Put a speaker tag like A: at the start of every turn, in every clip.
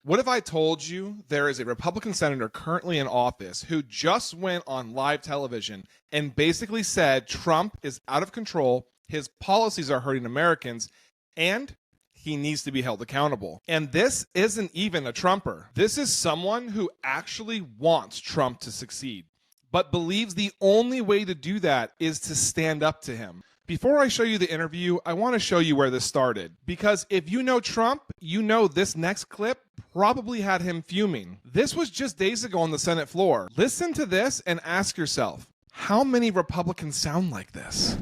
A: What if I told you there is a Republican senator currently in office who just went on live television and basically said Trump is out of control, his policies are hurting Americans, and he needs to be held accountable? And this isn't even a Trumper. This is someone who actually wants Trump to succeed, but believes the only way to do that is to stand up to him. Before I show you the interview, I want to show you where this started. Because if you know Trump, you know this next clip probably had him fuming. This was just days ago on the Senate floor. Listen to this and ask yourself, how many Republicans sound like this?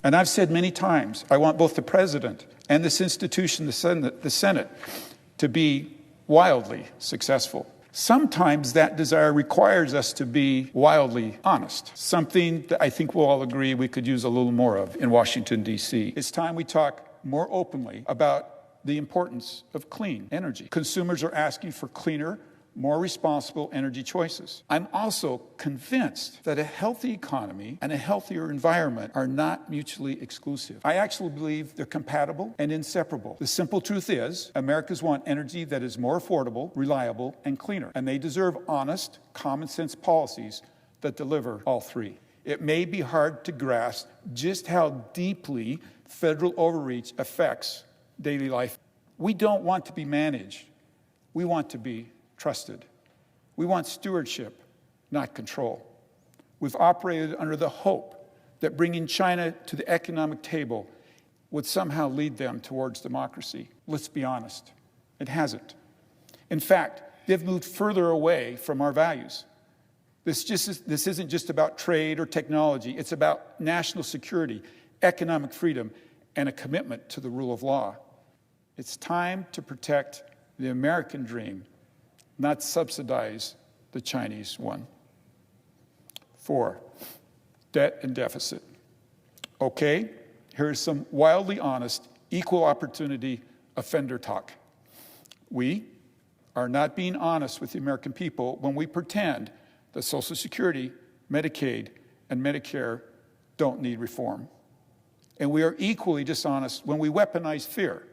B: And I've said many times, I want both the president and this institution, the Senate, to be wildly successful. Sometimes that desire requires us to be wildly honest, something that I think we'll all agree we could use a little more of in Washington, D.C. It's time we talk more openly about the importance of clean energy. Consumers are asking for cleaner, more responsible energy choices. I'm also convinced that a healthy economy and a healthier environment are not mutually exclusive. I actually believe they're compatible and inseparable. The simple truth is, Americans want energy that is more affordable, reliable, and cleaner. And they deserve honest, common sense policies that deliver all three. It may be hard to grasp just how deeply federal overreach affects daily life. We don't want to be managed. We want to be trusted. We want stewardship, not control. We've operated under the hope that bringing China to the economic table would somehow lead them towards democracy. Let's be honest, it hasn't. In fact, they've moved further away from our values. This isn't just about trade or technology. It's about national security, economic freedom, and a commitment to the rule of law. It's time to protect the American dream, not subsidize the Chinese one. 4, debt and deficit. Okay, here's some wildly honest, equal opportunity offender talk. We are not being honest with the American people when we pretend that Social Security, Medicaid, and Medicare don't need reform. And we are equally dishonest when we weaponize fear,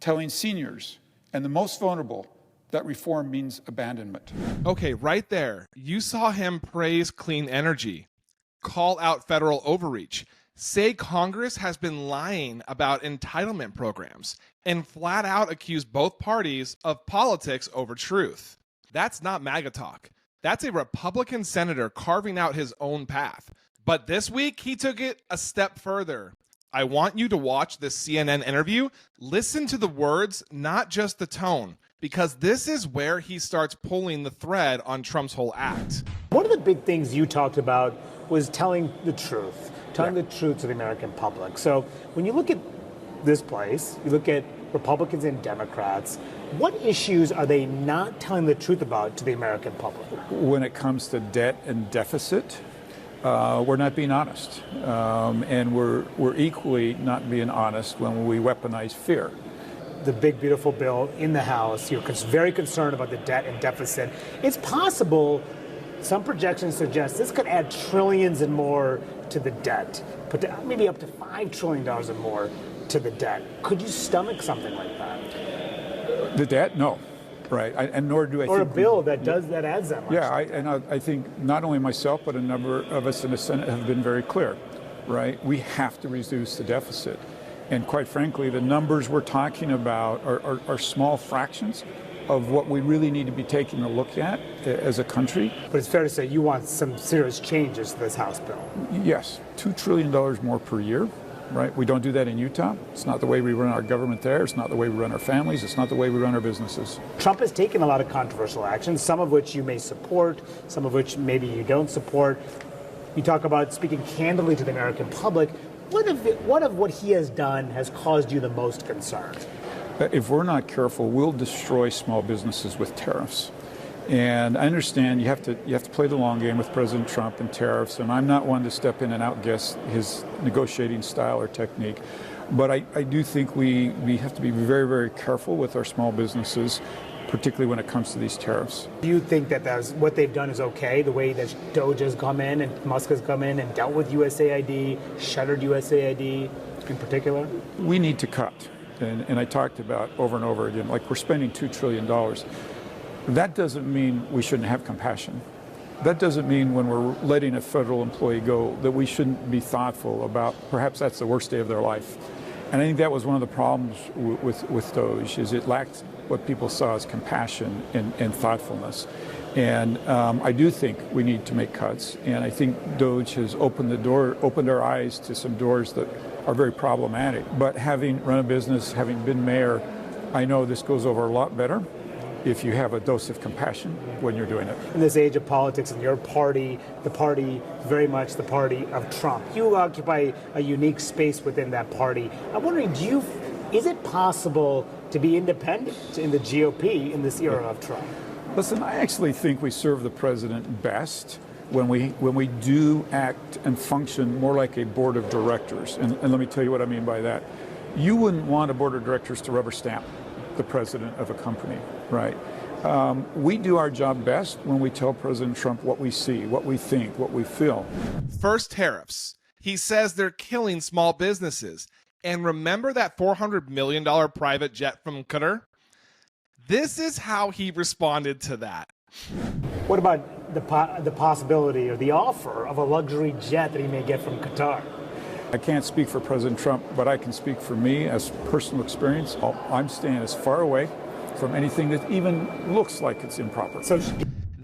B: telling seniors and the most vulnerable that reform means abandonment.
A: Okay, right there, you saw him praise clean energy, call out federal overreach, say Congress has been lying about entitlement programs, and flat out accuse both parties of politics over truth. That's not MAGA talk. That's a Republican senator carving out his own path. But this week, he took it a step further. I want you to watch this CNN interview. Listen to the words, not just the tone, because this is where he starts pulling the thread on Trump's whole act.
C: One of the big things you talked about was telling the truth to the American public. So when you look at this place, you look at Republicans and Democrats, what issues are they not telling the truth about to the American public?
B: When it comes to debt and deficit, we're not being honest. And we're equally not being honest when we weaponize fear.
C: The big, beautiful bill in the House, you're very concerned about the debt and deficit. It's possible, some projections suggest this could add trillions and more to the debt, maybe up to $5 trillion and more to the debt. Could you stomach something like that?
B: The debt? No. Right, and nor do I
C: or
B: think...
C: Or a bill that adds that much.
B: Yeah, I think not only myself, but a number of us in the Senate have been very clear, right? We have to reduce the deficit. And quite frankly, the numbers we're talking about are small fractions of what we really need to be taking a look at as a country.
C: But it's fair to say you want some serious changes to this House bill.
B: Yes, $2 trillion more per year, right? We don't do that in Utah. It's not the way we run our government there. It's not the way we run our families. It's not the way we run our businesses.
C: Trump has taken a lot of controversial actions, some of which you may support, some of which maybe you don't support. You talk about speaking candidly to the American public. What of what he has done has caused you the most concern?
B: If we're not careful, we'll destroy small businesses with tariffs. And I understand you have to play the long game with President Trump and tariffs, and I'm not one to step in and outguess his negotiating style or technique. But I do think we have to be very, very careful with our small businesses, particularly when it comes to these tariffs.
C: Do you think that what they've done is okay, the way that Doge has come in and Musk has come in and dealt with USAID, shuttered USAID in particular?
B: We need to cut. and I talked about over and over again, like we're spending $2 trillion. That doesn't mean we shouldn't have compassion. That doesn't mean when we're letting a federal employee go that we shouldn't be thoughtful about perhaps that's the worst day of their life. And I think that was one of the problems with DOGE, is it lacked what people saw as compassion and thoughtfulness. And I do think we need to make cuts. And I think DOGE has opened our eyes to some doors that are very problematic. But having run a business, having been mayor, I know this goes over a lot better if you have a dose of compassion when you're doing it.
C: In this age of politics, and your party, the party, very much the party of Trump, you occupy a unique space within that party. I'm wondering, is it possible to be independent in the GOP in this era of Trump?
B: Listen, I actually think we serve the president best when we do act and function more like a board of directors. And let me tell you what I mean by that. You wouldn't want a board of directors to rubber stamp the president of a company, right? We do our job best when we tell President Trump what we see, what we think, what we feel.
A: First, tariffs. He says they're killing small businesses. And remember that $400 million private jet from Qatar? This is how he responded to that.
C: What about the possibility or the offer of a luxury jet that he may get from Qatar?
B: I can't speak for President Trump, but I can speak for me as personal experience. I'm staying as far away from anything that even looks like it's improper.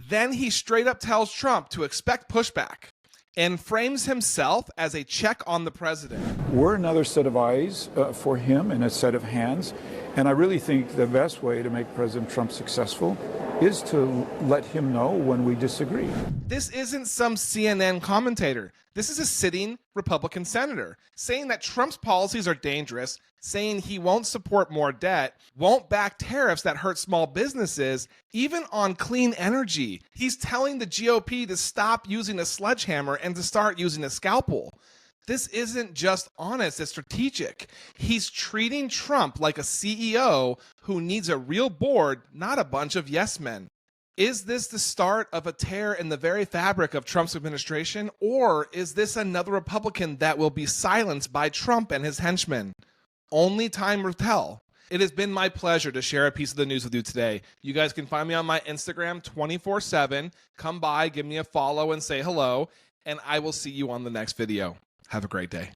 A: Then he straight up tells Trump to expect pushback and frames himself as a check on the president.
B: We're another set of eyes for him and a set of hands. And I really think the best way to make President Trump successful is to let him know when we disagree.
A: This isn't some CNN commentator. This is a sitting Republican senator saying that Trump's policies are dangerous, saying he won't support more debt, won't back tariffs that hurt small businesses, even on clean energy. He's telling the GOP to stop using a sledgehammer and to start using a scalpel. This isn't just honest, it's strategic. He's treating Trump like a CEO who needs a real board, not a bunch of yes men. Is this the start of a tear in the very fabric of Trump's administration, or is this another Republican that will be silenced by Trump and his henchmen? Only time will tell. It has been my pleasure to share a piece of the news with you today. You guys can find me on my Instagram 24/7. Come by, give me a follow, and say hello, and I will see you on the next video. Have a great day.